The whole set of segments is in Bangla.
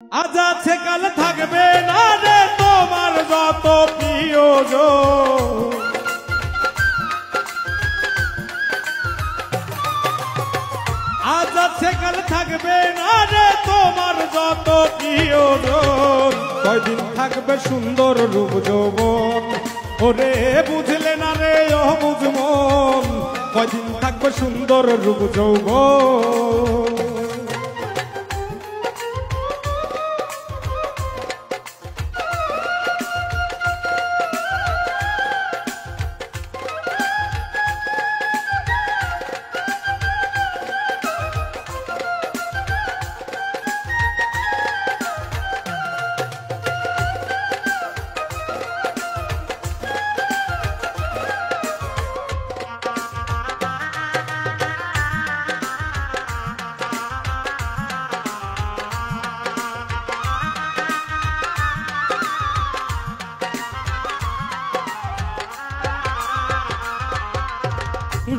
আজ আছে কাল থাকবে না রে তোমার যত প্রিয়জন। আজ আছে কাল থাকবে না রে তোমার যত প্রিয়জন। কয়দিন থাকবে সুন্দর রূপ যৌবন, ওরে বুঝলে না রে অবুঝ মন। কয়দিন থাকবে সুন্দর রূপ যৌবন।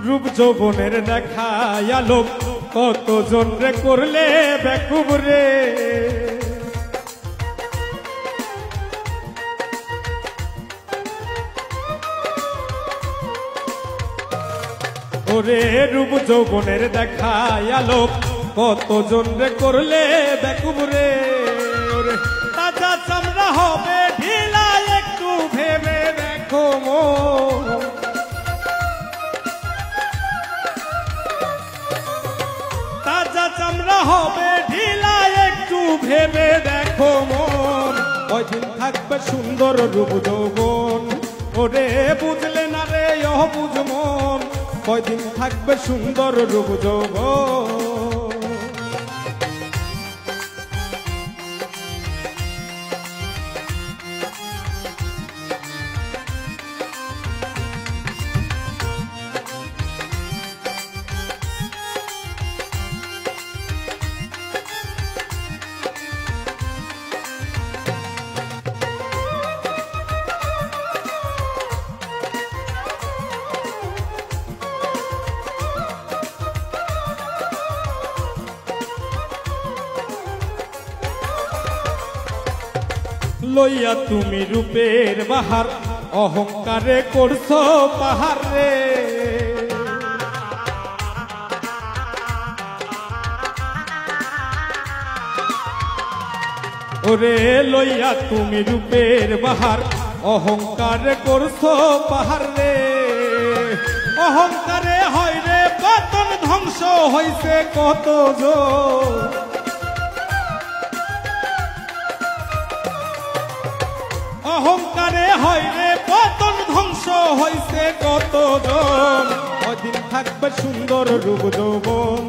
রূপ যৌবনের দেখায় আলোক কতজন রে করলে বেকুব রে। ওরে রূপ যৌবনের দেখায় আলোক কতজন রে করলে বেকুব রে। ওরে তাজা চামড়া হবে ঢিলা একটু ভেবে দেখো মন। তাজা চামড়া হবে ঢিলা একটু ভেবে দেখো মন। কয়দিন থাকবে সুন্দর রূপ যৌবন, ওরে বুঝলে না রে অবুঝ মন। কয়দিন থাকবে সুন্দর রূপ যৌবন। লইয়া তুমি রূপের বাহার অহংকারে করছো পাহাড় রে। ওরে লইয়া তুমি রূপের বাহার অহংকারে করছো পাহাড় রে। অহংকারে হয় রে পতন, ধ্বংস হইছে কত জন। অহংকারে হয় রে পতন, ধ্বংস হইছে কতজন। কয়দিন থাকবে সুন্দর রূপ যৌবন,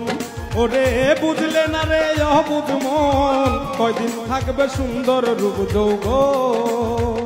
ওরে বুঝলে না রে অবুঝ মন। কয়দিন থাকবে সুন্দর রূপ যৌবন।